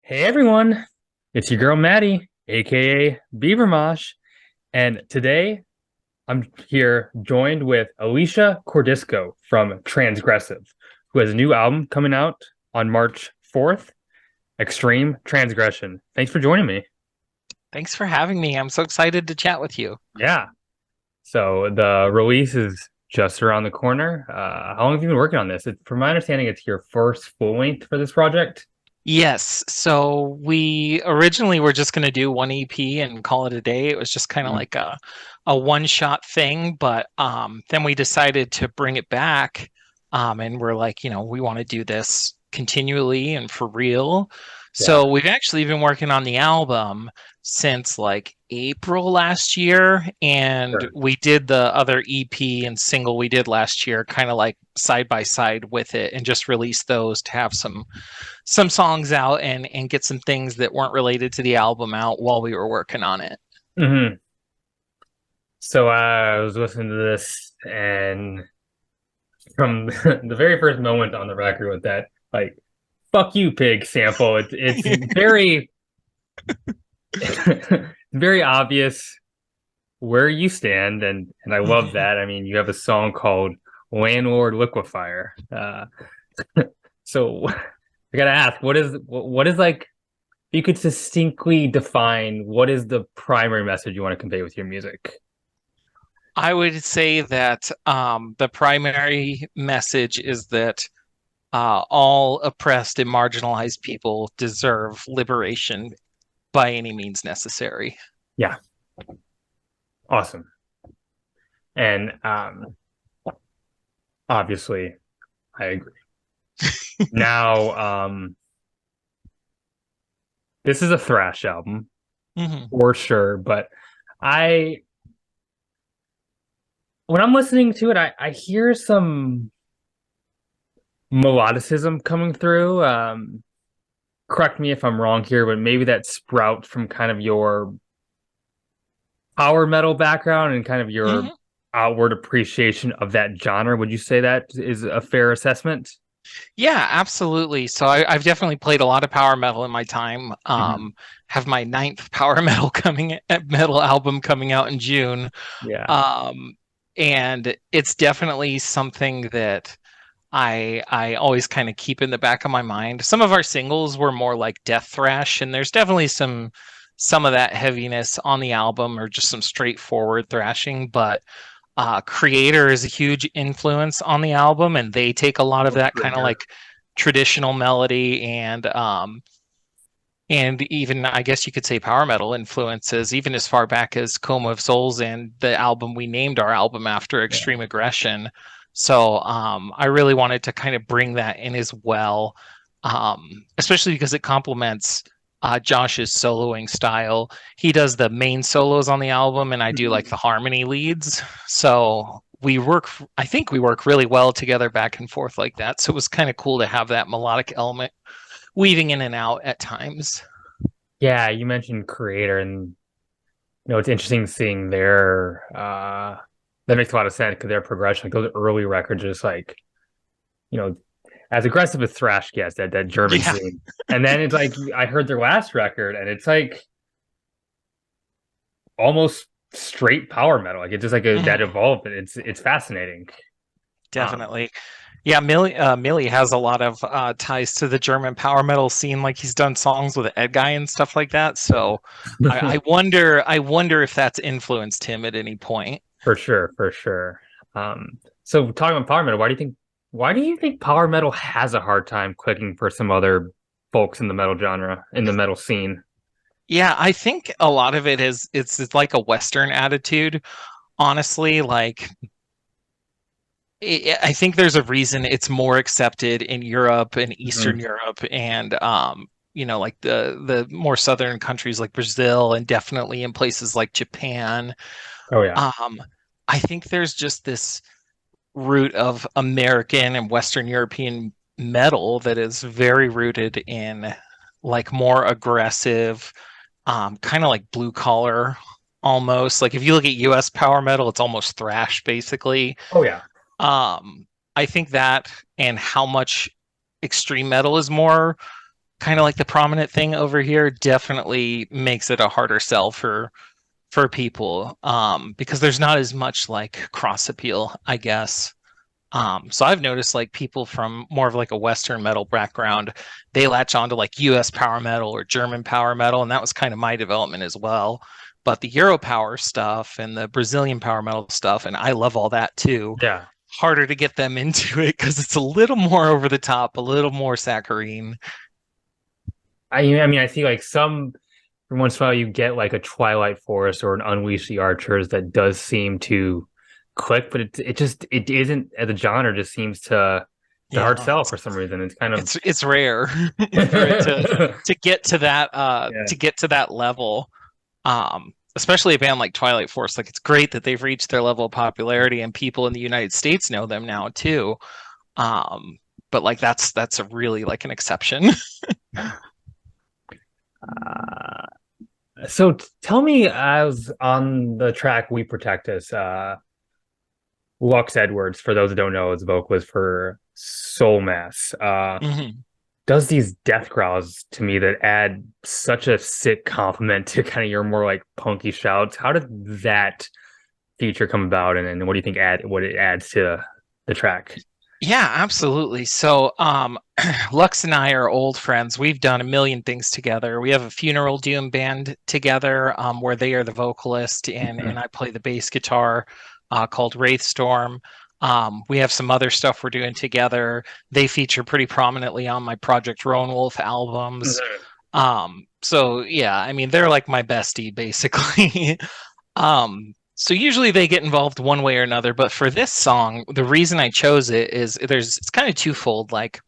Hey everyone, it's your girl Maddie, aka Beaver Mosh, and today I'm here joined with Alicia Cordisco from Transgressive, who has a new album coming out on March 4th, Extreme Transgression. Thanks for joining me. Thanks for having me. I'm so excited to chat with you. Yeah, so the release is just around the corner. How long have you been working on this? From my understanding, it's your first full length for this project. Yes, so we originally were just going to do one EP and call it a day. It was just kind of Mhm. like a one-shot thing, but then we decided to bring it back, and we're like, we want to do this continually and for real. Yeah, So we've actually been working on the album since like April last year, and sure. we did the other EP and single we did last year kind of like side by side with it and just released those to have some songs out and get some things that weren't related to the album out while we were working on it. Hmm. So I was listening to this, and from the very first moment on the record with that, like, fuck you, pig sample, it's very, very obvious where you stand, and I love that. I mean, you have a song called Landlord Liquefier. So I gotta ask, what is like, if you could succinctly define what is the primary message you want to convey with your music? I would say that the primary message is that all oppressed and marginalized people deserve liberation by any means necessary. Yeah, awesome. And obviously, I agree. Now, this is a thrash album Hmm. for sure, but I when I'm listening to it, I hear some melodicism coming through. Correct me if I'm wrong here, but maybe that sprout from kind of your power metal background and kind of your Hmm. outward appreciation of that genre. Would you say that is a fair assessment? Yeah, absolutely. So I've definitely played a lot of power metal in my time. Mhm. Have my ninth power metal album coming out in June. Yeah, Um, and it's definitely something that I always kind of keep in the back of my mind. Some of our singles were more like death thrash, and there's definitely some of that heaviness on the album, or just some straightforward thrashing. But Creator is a huge influence on the album, and they take a lot of no that kind of trigger. like traditional melody and even I guess you could say power metal influences, even as far back as Coma of Souls and the album we named our album after, Yeah, Extreme Aggression. So I really wanted to kind of bring that in as well, especially because it complements Josh's soloing style. He does the main solos on the album, and I do like the mhm. harmony leads. So I think we work really well together back and forth like that. So it was kind of cool to have that melodic element weaving in and out at times. Yeah. You mentioned creator, and it's interesting seeing their that makes a lot of sense because their progression, like those early records, are just like you know as aggressive as thrash gets, that German Yeah. scene, and then it's like I heard their last record, and it's like almost straight power metal. Like it's just like that Mhm. evolved. It's fascinating. Um, Definitely. Yeah, Millie has a lot of ties to the German power metal scene. Like he's done songs with Ed Guy and stuff like that. So I wonder if that's influenced him at any point. for sure, for sure. So talking about power metal, why do you think power metal has a hard time clicking for some other folks in the metal genre, in the metal scene? Yeah, I think a lot of it is it's like a Western attitude. Honestly, like I think there's a reason it's more accepted in Europe and Eastern Mhm. Europe and like the more southern countries like Brazil and definitely in places like Japan. Oh yeah. Um, I think there's just this root of American and Western European metal that is very rooted in like more aggressive, kind of like blue collar almost. Like if you look at US power metal, it's almost thrash basically. Oh yeah. Um, I think that and how much extreme metal is more kind of like the prominent thing over here, definitely makes it a harder sell for people, because there's not as much like cross appeal, I guess. So I've noticed like people from more of like a Western metal background, they latch onto like US power metal or German power metal, and that was kind of my development as well. But the Euro power stuff and the Brazilian power metal stuff, and I love all that too. Yeah. Harder to get them into it because it's a little more over the top, a little more saccharine. I mean, I see like some from once in a while you get like a Twilight Forest or an Unleash the Archers that does seem to click, but it isn't as a genre. Just seems to hard Yeah, sell for some reason. It's kind of it's rare for it to get to that yeah. level. Especially a band like Twilight Force. Like it's great that they've reached their level of popularity and people in the United States know them now too. But like that's a really like an exception. Uh, so tell me, as on the track "We Protect Us," Lux Edwards, for those that don't know, is vocalist for Soul Mass. Mhm. Does these death growls to me that add such a sick compliment to kind of your more like punky shouts. How did that feature come about, and what do you think what it adds to the track? Yeah, absolutely. So, Lux and I are old friends. We've done a million things together. We have a funeral doom band together, where they are the vocalist and I play the bass guitar, called Wraithstorm. We have some other stuff we're doing together. They feature pretty prominently on my Project Roan Wolf albums. Mhm. So yeah, I mean, they're like my bestie, basically. So usually they get involved one way or another, but for this song, the reason I chose it is it's kind of twofold. Like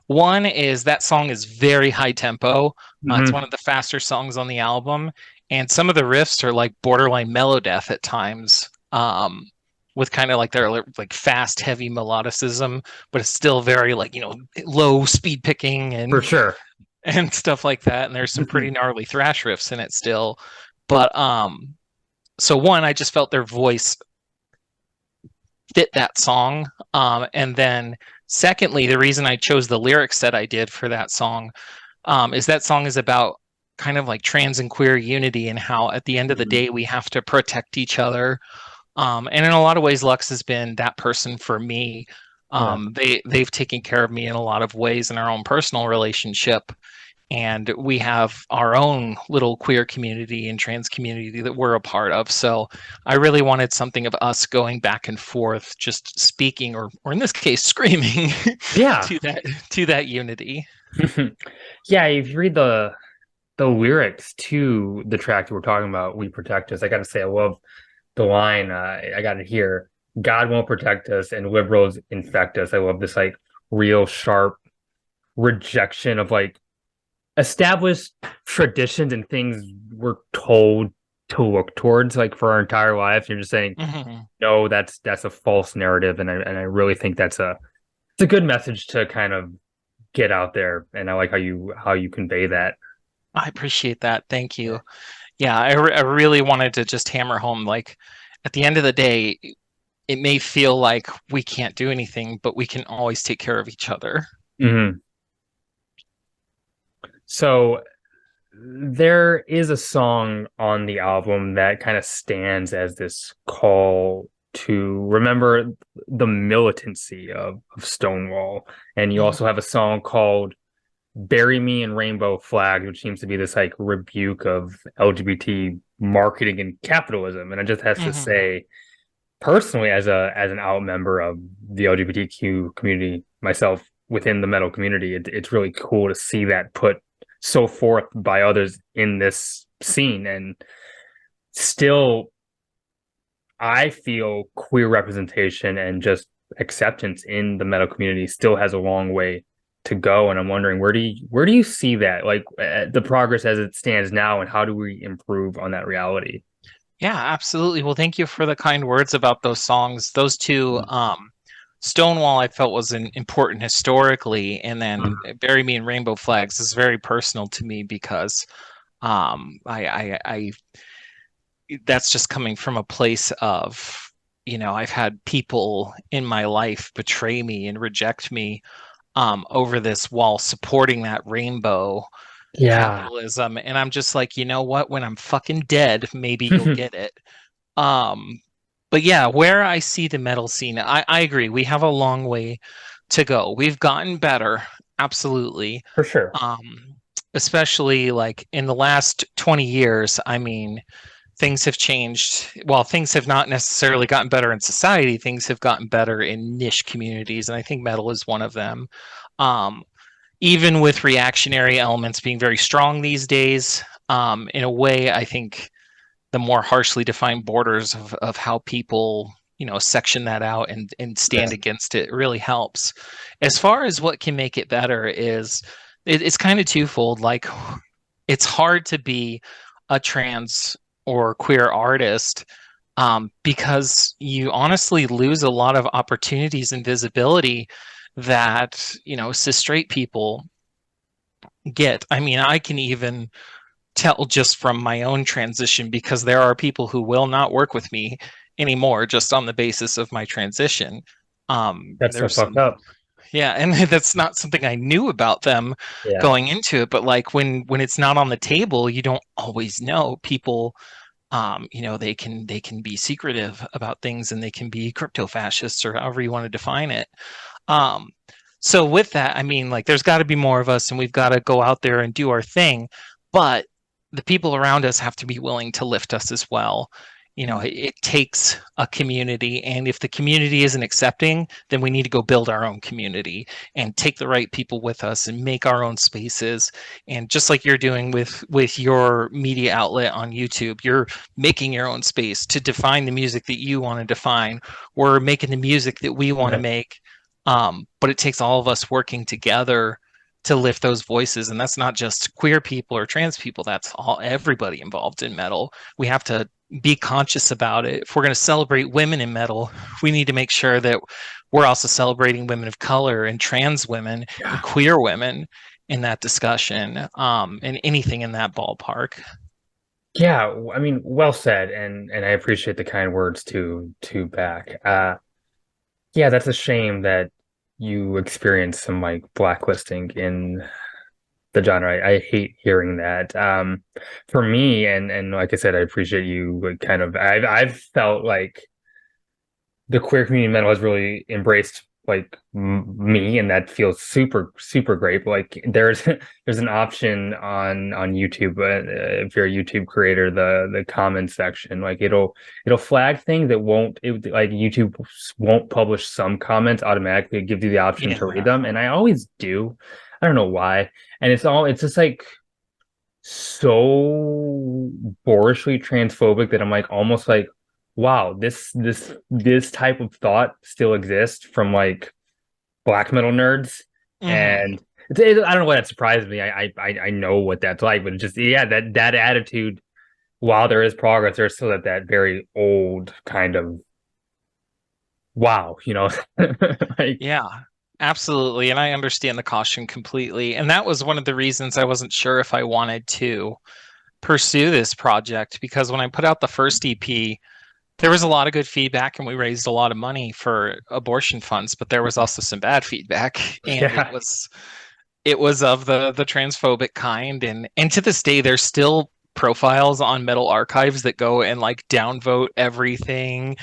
one is that song is very high tempo. It's one Mhm. of the faster songs on the album, and some of the riffs are like borderline melodeath at times. With kind of like their like fast, heavy melodicism, but it's still very like low speed picking For and sure. and stuff like that. And there's some pretty gnarly thrash riffs in it still. But so one, I just felt their voice fit that song. And then secondly, the reason I chose the lyrics that I did for that song, is that song is about kind of like trans and queer unity and how at the end of the Mhm. day we have to protect each other. And in a lot of ways, Lux has been that person for me. Yeah. They've taken care of me in a lot of ways in our own personal relationship, and we have our own little queer community and trans community that we're a part of. So I really wanted something of us going back and forth, just speaking, or in this case, screaming Yeah. to that unity. Yeah, if you read the lyrics to the track that we're talking about, "We Protect Us," I gotta say I love the line. I got it here. God won't protect us, and liberals infect us. I love this like real sharp rejection of like established traditions and things we're told to look towards like for our entire life. You're just saying, Mm-hmm. no, that's a false narrative, and I really think it's a good message to kind of get out there, and I like how you convey that. I appreciate that. Thank you. Yeah, I really wanted to just hammer home like at the end of the day, it may feel like we can't do anything, but we can always take care of each other. Hmm. So there is a song on the album that kind of stands as this call to remember the militancy of Stonewall. And you Mhm. also have a song called "Bury Me in Rainbow Flags," which seems to be this like rebuke of LGBT marketing and capitalism. And I just has to Mhm. say, personally, as an out member of the LGBTQ community myself within the metal community, it's really cool to see that put so forth by others in this scene. And still, I feel queer representation and just acceptance in the metal community still has a long way to go. And I'm wondering, where do you see that, like the progress as it stands now, and how do we improve on that reality? Yeah, absolutely. Well, thank you for the kind words about those songs. Those two, Stonewall, I felt was important historically, and then "Bury Me in Rainbow Flags" is very personal to me because I that's just coming from a place of, I've had people in my life betray me and reject me, over this while supporting that rainbow Yeah. capitalism. And I'm just like, you know what? When I'm fucking dead, maybe you'll get it. Um, but yeah, where I see the metal scene, I agree. We have a long way to go. We've gotten better, absolutely. For sure. Um, Especially like in the last 20 years, I mean, things have changed. While things have not necessarily gotten better in society, things have gotten better in niche communities, and I think metal is one of them. Um, Even with reactionary elements being very strong these days, in a way, I think the more harshly defined borders of how people section that out and stand Yeah. against it really helps. As far as what can make it better is it's kind of twofold. Like, it's hard to be a trans or queer artist, because you honestly lose a lot of opportunities and visibility that cis straight people get. I mean, I can even tell just from my own transition, because there are people who will not work with me anymore just on the basis of my transition. That's so There's fucked some, up. yeah, and that's not something I knew about them Yeah. going into it, but like when it's not on the table, you don't always know. People, they can be secretive about things, and they can be crypto fascists or however you want to define it. Um, so with that, I mean, like, there's got to be more of us, and we've got to go out there and do our thing. But the people around us have to be willing to lift us as well. It takes a community, and if the community isn't accepting, then we need to go build our own community and take the right people with us and make our own spaces. And just like you're doing with your media outlet on YouTube, you're making your own space to define the music that you want to define. We're making the music that we want to Yeah. make. But it takes all of us working together to lift those voices, and that's not just queer people or trans people. That's everybody involved in metal. We have to be conscious about it. If we're going to celebrate women in metal, we need to make sure that we're also celebrating women of color and trans women and Yeah. queer women in that discussion, and anything in that ballpark. Yeah. I mean, well said, and I appreciate the kind words to back. Yeah, that's a shame that you experienced some like blacklisting in the genre. I hate hearing that. For me, and like I said, I appreciate you like, kind of. I've felt like the queer community metal has really embraced like me, and that feels super great. But like there's an option on YouTube, if you're a YouTube creator, the comment section, like it'll flag things that won't it, like YouTube won't publish some comments automatically. It gives you the option to read Yeah. them, and I always do. I don't know why, and it's just like so boorishly transphobic that I'm like almost like, wow, this type of thought still exists from like black metal nerds, Mm-hmm. and I don't know why that surprised me. I know what that's like, but it just yeah, that attitude. While there is progress, there's still that very old kind of wow, like Yeah, absolutely. And I understand the caution completely. And that was one of the reasons I wasn't sure if I wanted to pursue this project, because when I put out the first EP, there was a lot of good feedback and we raised a lot of money for abortion funds, but there was also some bad feedback, and it yeah, was it was of the transphobic kind. And to this day there's still profiles on Metal Archives that go and like downvote everything,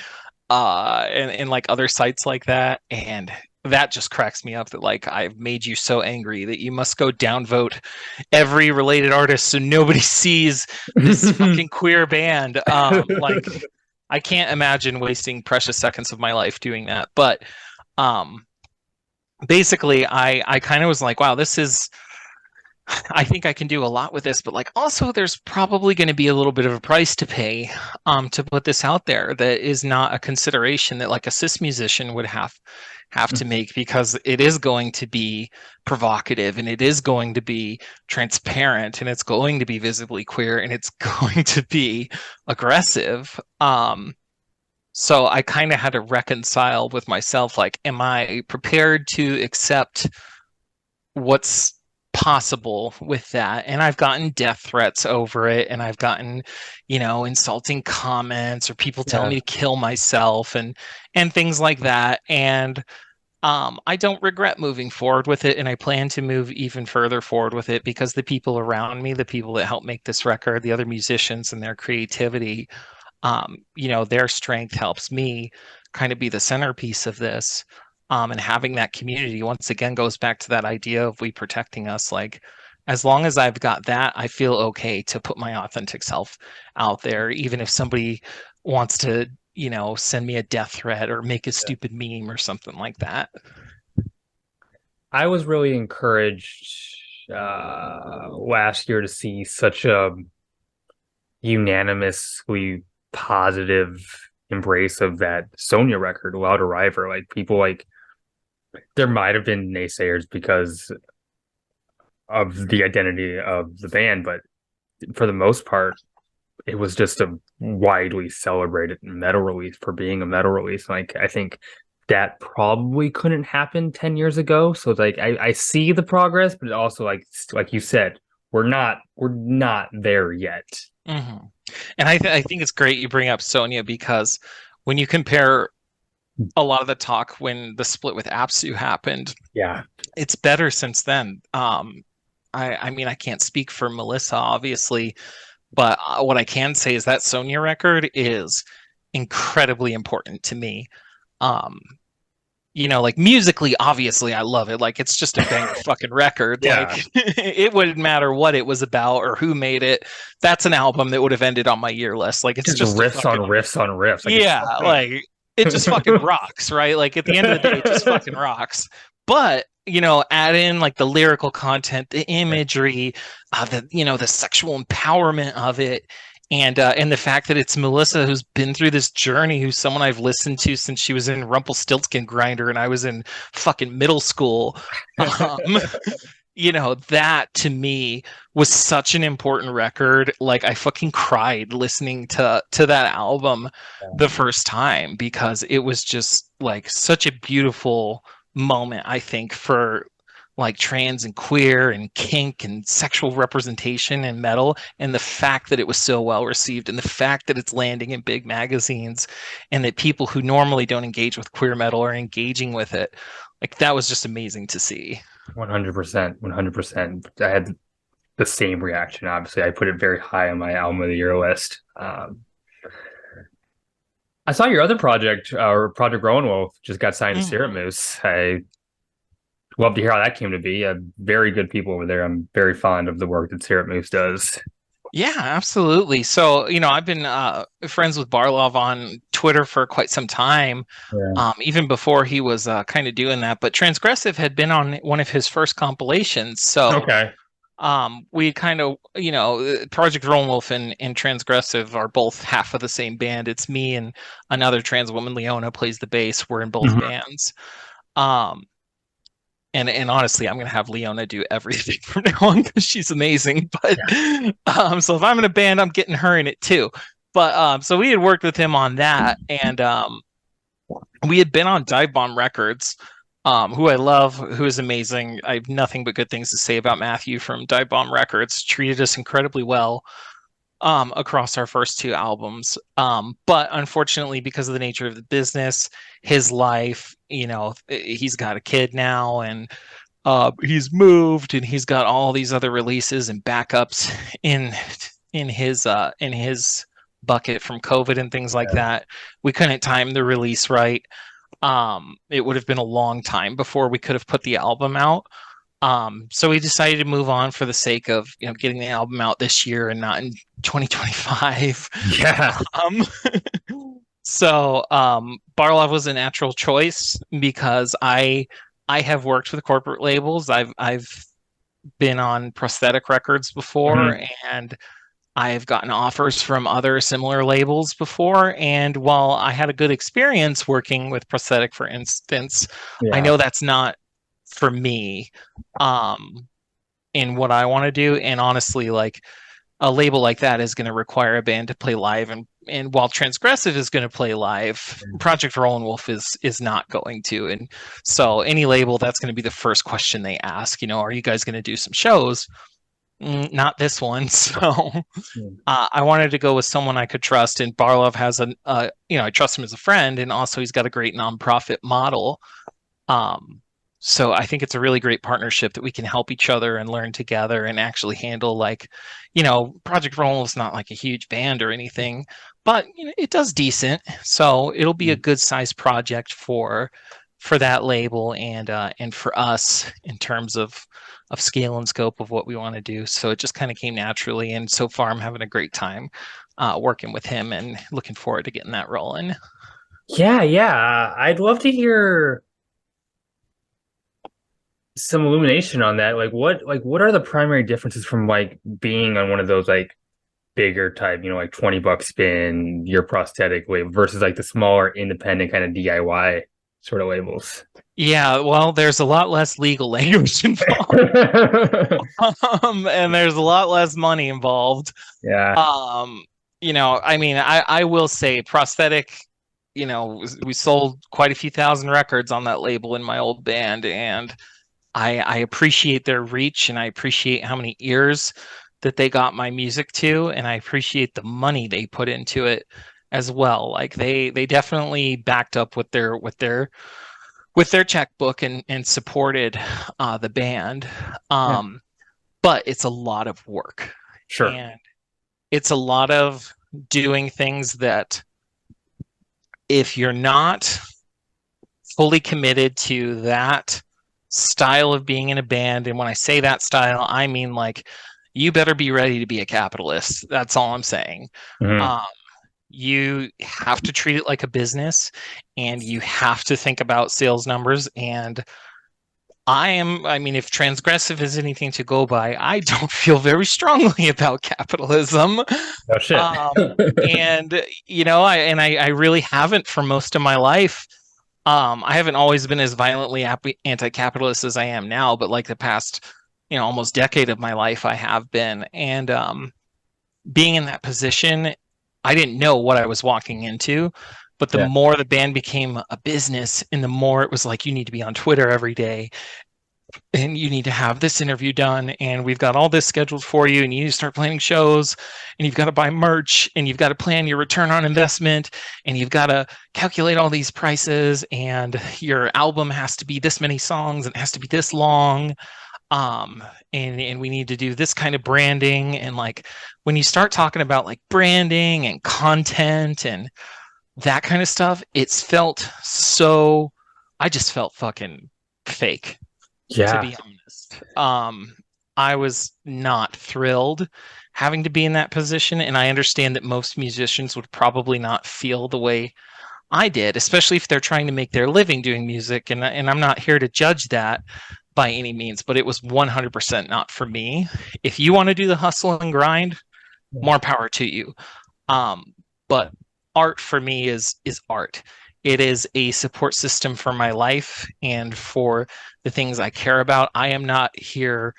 and like other sites like that. And that just cracks me up, that like I've made you so angry that you must go downvote every related artist so nobody sees this fucking queer band. Like, I can't imagine wasting precious seconds of my life doing that. But um basically I kind of was like, wow, this is, I think I can do a lot with this, but like also there's probably going to be a little bit of a price to pay, to put this out there, that is not a consideration that like a cis musician would have to make, because it is going to be provocative, and it is going to be transparent, and it's going to be visibly queer, and it's going to be aggressive. So I kind of had to reconcile with myself, like, am I prepared to accept what's possible with that? And I've gotten death threats over it, and I've gotten insulting comments, or people telling yeah, me to kill myself, and things like that. And I don't regret moving forward with it, and I plan to move even further forward with it because the people around me, the people that help make this record, the other musicians and their creativity, their strength helps me kind of be the centerpiece of this. And having that community once again goes back to that idea of we protecting us. Like, as long as I've got that, I feel okay to put my authentic self out there, even if somebody wants to, send me a death threat or make a stupid meme or something like that. I was really encouraged last year to see such a unanimously positive embrace of that Sonya record, Loud Arriver. Like people like there might have been naysayers because of the identity of the band, but for the most part, it was just a widely celebrated metal release for being a metal release. Like I think that probably couldn't happen 10 years ago. So it's like I see the progress, but also like you said, we're not there yet. Mm-hmm. And I think it's great you bring up Sonya because when you compare a lot of the talk when the split with Apsu happened, Yeah. it's better since then. I mean, I can't speak for Melissa, obviously, but what I can say is that Sonya record is incredibly important to me. Um, like musically, obviously, I love it. Like, it's just a banger fucking record. Yeah. Like, it wouldn't matter what it was about or who made it. That's an album that would have ended on my year list. Like, it's just riffs on riffs on riffs. Like yeah, like it just fucking rocks, right? Like at the end of the day, it just fucking rocks. But add in like the lyrical content, the imagery, the sexual empowerment of it, and the fact that it's Melissa who's been through this journey, who's someone I've listened to since she was in Rumpelstiltskin Grinder and I was in fucking middle school. Um, that to me was such an important record. Like I fucking cried listening to that album the first time because it was just like such a beautiful moment, I think, for like trans and queer and kink and sexual representation in metal, and the fact that it was so well received and the fact that it's landing in big magazines and that people who normally don't engage with queer metal are engaging with it. Like that was just amazing to see. 100%, 100%. I had the same reaction. Obviously, I put it very high on my album of the year list. I saw your other project, or Project Growing Wolf, just got signed to Syrup Moose. I love to hear how that came to be. Very good people over there. I'm very fond of the work that Syrup Moose does. Yeah, absolutely. So, I've been friends with Barlov on Twitter for quite some time, even before he was kind of doing that. But Transgressive had been on one of his first compilations. So, Okay. we kind of, Project Lone Wolf and Transgressive are both half of the same band. It's me and another trans woman, Leona, plays the bass. We're in both bands. And honestly, I'm going to have Leona do everything from now on because she's amazing. But so if I'm in a band, I'm getting her in it too. But so we had worked with him on that, and we had been on Dive Bomb Records, who I love, who is amazing. I have nothing but good things to say about Matthew from Dive Bomb Records. Treated us incredibly well across our first two albums. But unfortunately, because of the nature of the business, his life, he's got a kid now and he's moved and he's got all these other releases and backups in his bucket from COVID and things like that. We couldn't time the release right. It would have been a long time before we could have put the album out. So we decided to move on for the sake of, getting the album out this year and not in 2025. Yeah. So Barlov was a natural choice because I have worked with corporate labels. I've been on prosthetic records before, and I've gotten offers from other similar labels before. And while I had a good experience working with prosthetic, for instance, I know that's not for me in what I want to do. And honestly, like a label like that is going to require a band to play live, and while Transgressive is going to play live, Project Roland Wolf is not going to. And so any label, that's going to be the first question they ask, are you guys going to do some shows? Not this one. So I wanted to go with someone I could trust, and Barlov has I trust him as a friend, and also he's got a great nonprofit model Um, so I think it's a really great partnership that we can help each other and learn together and actually handle like, Project Roll is not like a huge band or anything, but it does decent. So it'll be a good sized project for that label and for us in terms of scale and scope of what we want to do. So it just kind of came naturally, and so far I'm having a great time working with him and looking forward to getting that rolling. Yeah, yeah. I'd love to hear some illumination on that. Like what are the primary differences from like being on one of those like bigger type, like $20 spin, your prosthetic label versus like the smaller independent kind of DIY sort of labels? Yeah, well, there's a lot less legal language involved, and there's a lot less money involved. Yeah. I mean, I will say prosthetic, we sold quite a few thousand records on that label in my old band, and I appreciate their reach and I appreciate how many ears that they got my music to, and I appreciate the money they put into it as well. Like they definitely backed up with their checkbook and supported the band. Yeah. But it's a lot of work, Sure. and it's a lot of doing things that if you're not fully committed to that style of being in a band, and when I say that style, I mean like you better be ready to be a capitalist. That's all I'm saying. Hmm. Um, you have to treat it like a business, and you have to think about sales numbers. And I mean, if transgressive is anything to go by, I don't feel very strongly about capitalism. Oh shit. And I really haven't for most of my life. I haven't always been as violently anti-capitalist as I am now, but like the past, almost decade of my life, I have been. And being in that position, I didn't know what I was walking into. But the Yeah. more the band became a business, and the more it was like, you need to be on Twitter every day, and you need to have this interview done, and we've got all this scheduled for you, and you need to start planning shows, and you've got to buy merch, and you've got to plan your return on investment, and you've got to calculate all these prices, and your album has to be this many songs and it has to be this long. And we need to do this kind of branding. And like when you start talking about like branding and content and that kind of stuff, it's felt so, I just felt fucking fake, to Yeah. be honest. I was not thrilled having to be in that position, and I understand that most musicians would probably not feel the way I did, especially if they're trying to make their living doing music. And I'm not here to judge that by any means, but it was 100% not for me. If you want to do the hustle and grind, more power to you. But art for me is art. It is a support system for my life and for the things I care about. I am not here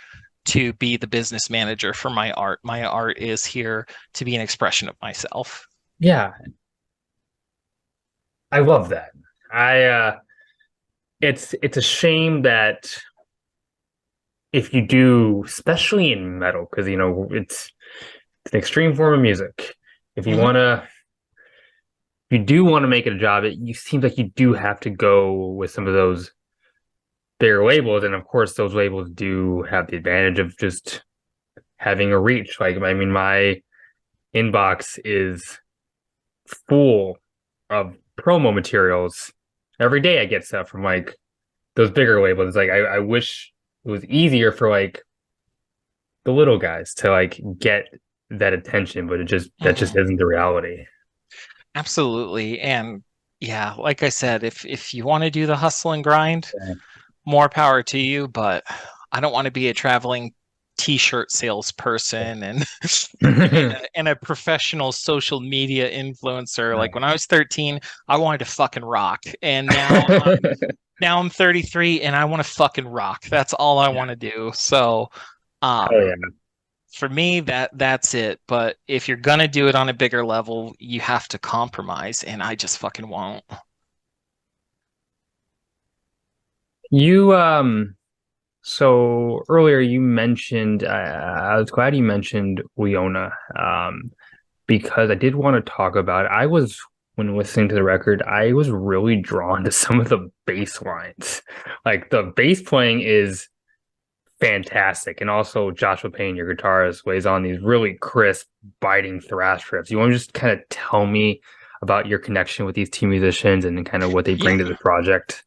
to be the business manager for my art. My art is here to be an expression of myself. Yeah. I love that. I it's a shame that if you do, especially in metal, because it's an extreme form of music. If you Mhm. wanna you do want to make it a job, it you seems like you do have to go with some of those bigger labels, and of course those labels do have the advantage of just having a reach. Like I mean, my inbox is full of promo materials. Every day I get stuff from like those bigger labels. It's like I wish it was easier for like the little guys to like get that attention, but that just Mhm. isn't the reality. Absolutely. And yeah, like I said, if you want to do the hustle and grind, Yeah. more power to you, but I don't want to be a traveling t-shirt salesperson and and a professional social media influencer. Like when I was 13, I wanted to fucking rock. And now I'm 33 and I want to fucking rock. That's all I Yeah. want to do. So Oh um yeah. for me that's it. But if you're gonna do it on a bigger level, you have to compromise, and I just fucking won't. You so earlier you mentioned I was glad you mentioned Leona because I did want to talk about it. I was when listening to the record, I was really drawn to some of the bass lines. Like the bass playing is fantastic. And also Joshua Payne, your guitarist, lays on these really crisp, biting thrash riffs. You want to just kind of tell me about your connection with these two musicians and kind of what they bring to Yeah, the project?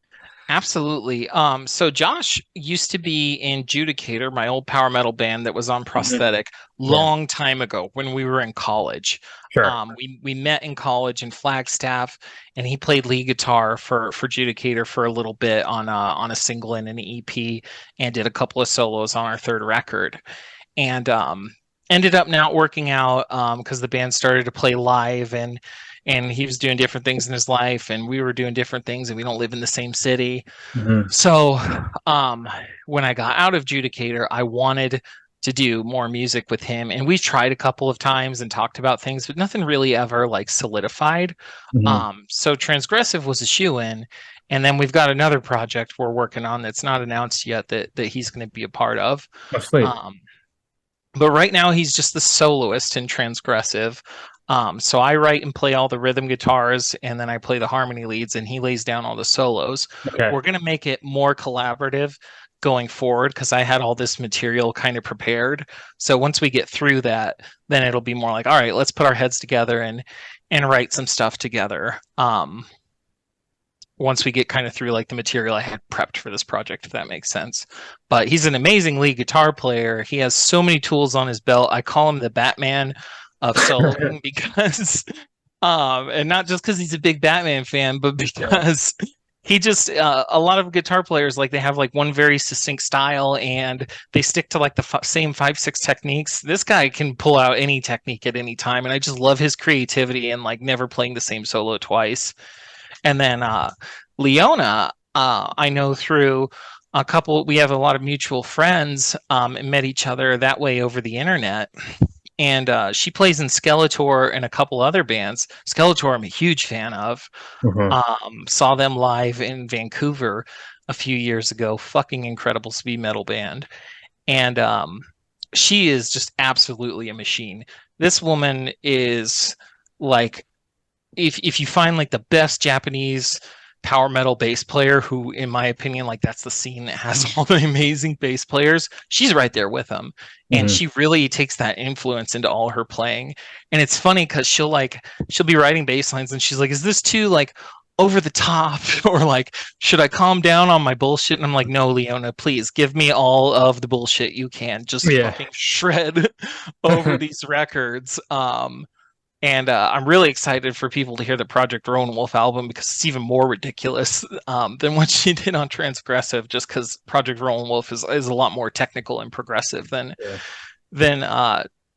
absolutely. So Josh used to be in Judicator, my old power metal band that was on Mhm. Prosthetic, Yeah, long time ago when we were in college. sure. We met in college in Flagstaff, and he played lead guitar for Judicator for a little bit on a single and an EP, and did a couple of solos on our third record. And ended up not working out because the band started to play live, and he was doing different things in his life, and we were doing different things, and we don't live in the same city. Hmm. So um, when I got out of Judicator, I wanted to do more music with him, and we tried a couple of times and talked about things, but nothing really ever like solidified. Hmm. So Transgressive was a shoe-in, and then we've got another project we're working on that's not announced yet that he's going to be a part of. Oh, sweet. Um, but right now he's just the soloist in Transgressive. So I write and play all the rhythm guitars, and then I play the harmony leads, and he lays down all the solos. Okay. We're gonna make it more collaborative going forward because I had all this material kind of prepared. So once we get through that, then it'll be more like, all right, let's put our heads together and write some stuff together. Once we get kind of through like the material I had prepped for this project, if that makes sense. But he's an amazing lead guitar player. He has so many tools on his belt. I call him the Batman of soloing because and not just because he's a big Batman fan, but Yeah. because he just a lot of guitar players like they have like one very succinct style and they stick to like the same 5 6 techniques. This guy can pull out any technique at any time, and I just love his creativity and like never playing the same solo twice. And then Leona, I know through a couple, we have a lot of mutual friends and met each other that way over the internet. And she plays in Skeletor and a couple other bands. Skeletor, I'm a huge fan of. Hmm. Saw them live in Vancouver a few years ago. Fucking incredible speed metal band. And she is just absolutely a machine. This woman is like if you find like the best Japanese power metal bass player, who in my opinion like that's the scene that has all the amazing bass players, she's right there with them, and Hmm. she really takes that influence into all her playing. And it's funny because she'll be writing bass lines and she's like, is this too like over the top or like should I calm down on my bullshit? And I'm like, no, Leona, please give me all of the bullshit you can, just Yeah. fucking shred over these records. And I'm really excited for people to hear the Project Rowan Wolf album because it's even more ridiculous than what she did on Transgressive. Just because Project Rowan Wolf is a lot more technical and progressive Yeah. than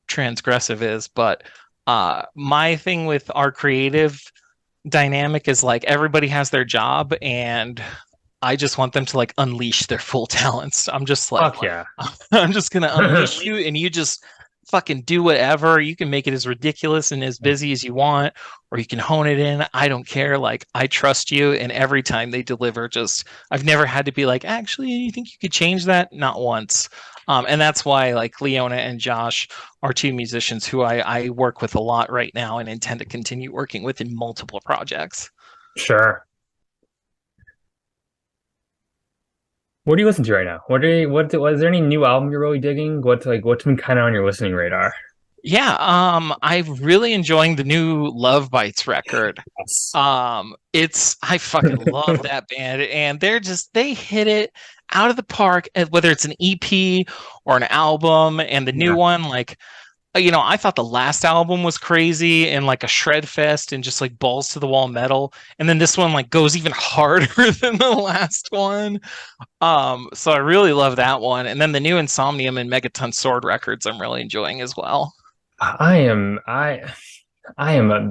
Transgressive is. But my thing with our creative dynamic is like everybody has their job, and I just want them to like unleash their full talents. I'm just like, Fuck yeah. I'm just gonna unleash you, and you just fucking do whatever. You can make it as ridiculous and as busy as you want, or you can hone it in. I don't care. Like I trust you, and every time they deliver, just I've never had to be like, actually, you think you could change that? Not once. And that's why like Leona and Josh are two musicians who I work with a lot right now and intend to continue working with in multiple projects. Sure. What do you listen to right now? What was there any new album you're really digging? What's been kind of on your listening radar? Yeah, I'm really enjoying the new Love Bites record. Yes. It's I fucking love that band, and they hit it out of the park, whether it's an EP or an album. And the new Yeah. one, like I thought the last album was crazy and like a shred fest and just like balls to the wall metal, and then this one like goes even harder than the last one. So I really love that one, and then the new Insomnium and Megaton Sword records I'm really enjoying as well. I am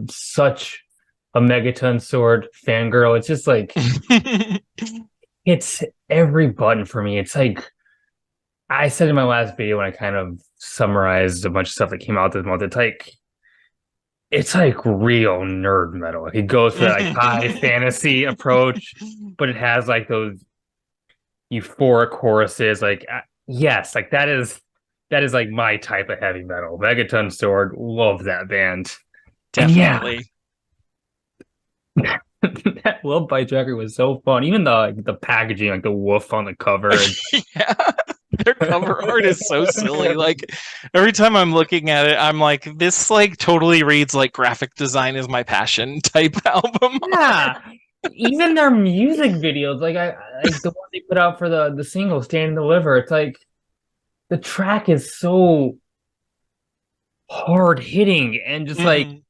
such a Megaton Sword fangirl. It's just like it's every button for me. It's like I said in my last video when I kind of summarized a bunch of stuff that came out this month. It's like real nerd metal. Like, it goes for that like high fantasy approach, but it has like those euphoric choruses. Like yes, like that is like my type of heavy metal. Megaton Sword, love that band. And yeah, Definitely. That Love Bites record was so fun. Even the packaging, like the wolf on the cover. Yeah. Their cover art is so silly. Like every time I'm looking at it, I'm like, this like totally reads like graphic design is my passion type album. Yeah. Even their music videos, like the one they put out for the single "Stand and Deliver," it's like the track is so hard hitting and just like Mhm.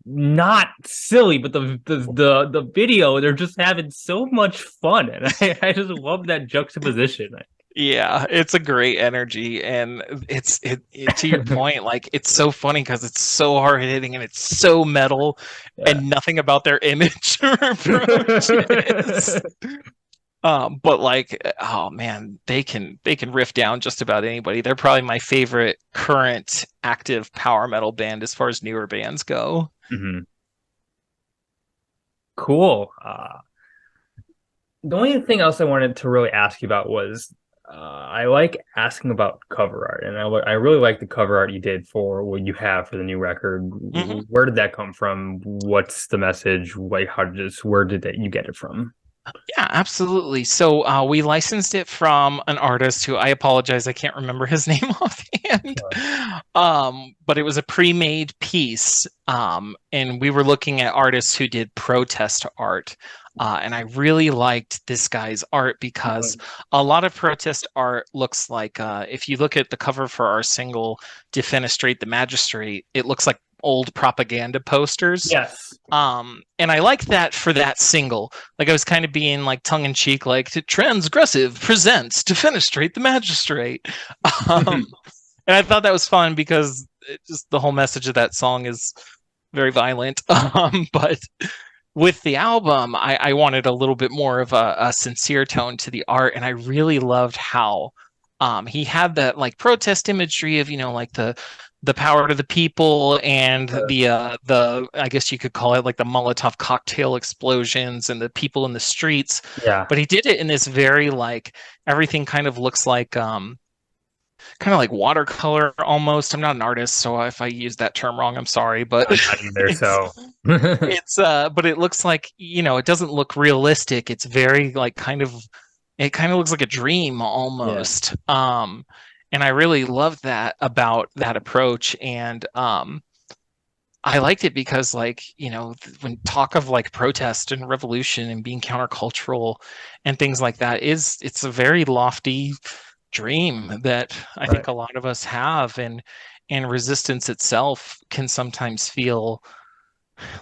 not silly, but the video, they're just having so much fun, and I just love that juxtaposition. Yeah, it's a great energy, and it to your point, like it's so funny because it's so hard hitting and it's so metal, Yeah. and nothing about their image or approach is. But like, oh man, they can riff down just about anybody. They're probably my favorite current active power metal band as far as newer bands go. Mhm. Cool. The only thing else I wanted to really ask you about was I like asking about cover art, and I really like the cover art you did for what you have for the new record. Mhm. Where did that come from? What's the message? Like, where did you get it from? Yeah, absolutely. So we licensed it from an artist who I apologize, I can't remember his name offhand. Sure. But it was a pre-made piece, and we were looking at artists who did protest art. And I really liked this guy's art because a lot of protest art looks like, if you look at the cover for our single "Defenestrate the Magistrate," it looks like old propaganda posters. Yes. And I liked that for that single. Like I was kind of being like tongue in cheek, like Transgressive presents Defenestrate the Magistrate. Um, and I thought that was fun because just the whole message of that song is very violent. But with the album, I wanted a little bit more of a sincere tone to the art, and I really loved how he had that like protest imagery of like the power to the people and the I guess you could call it like the Molotov cocktail explosions and the people in the streets, Yeah. but he did it in this very like everything kind of looks like kind of like watercolor almost. I'm not an artist, so if I use that term wrong, I'm sorry, but I'm not either, it's so but it looks like it doesn't look realistic. It's very like it kind of looks like a dream yeah. almost. And I really loved that about that approach. And I liked it because like, when talk of like protest and revolution and being countercultural and things like that it's a very lofty dream that I Right. think a lot of us have, and resistance itself can sometimes feel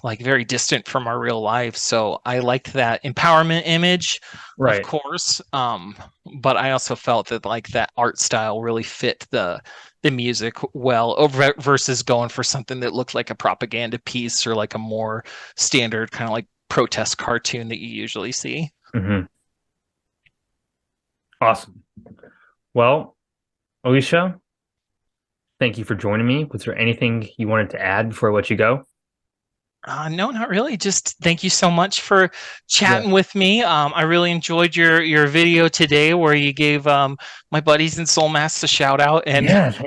like very distant from our real life. So I liked that empowerment image, of Right. course. But I also felt that like that art style really fit the music well over versus going for something that looked like a propaganda piece or like a more standard kind of like protest cartoon that you usually see. Hmm. Awesome. Well, Alicia, thank you for joining me. Was there anything you wanted to add before I let you go? No, not really. Just thank you so much for Yeah. chatting with me. I really enjoyed your video today where you gave my buddies in Soul Mass a shout out, and Yeah.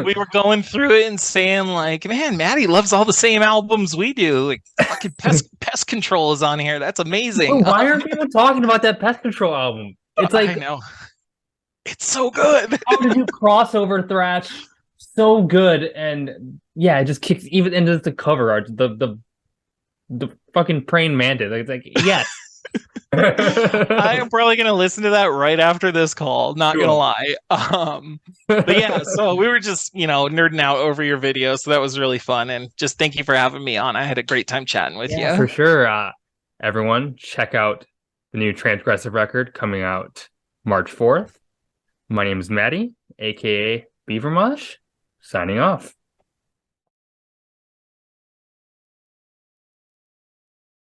we were going through it and saying like, man, Maddie loves all the same albums we do. Like fucking pest control is on here. That's amazing. Why aren't people talking about that Pest Control album? It's like, I know it's so good. how to do crossover thrash so good, and yeah, it just kicks even into the cover art, the fucking praying mantis. It's like, yes. I am probably gonna listen to that right after this call. Not gonna Cool. lie. But yeah, so we were just nerding out over your video, so that was really fun. And just thank you for having me on. I had a great time chatting with Yeah, you. for sure. Everyone, check out the new Transgressive record coming out March 4th. My name is Maddie, aka Beaver Mosh, signing off.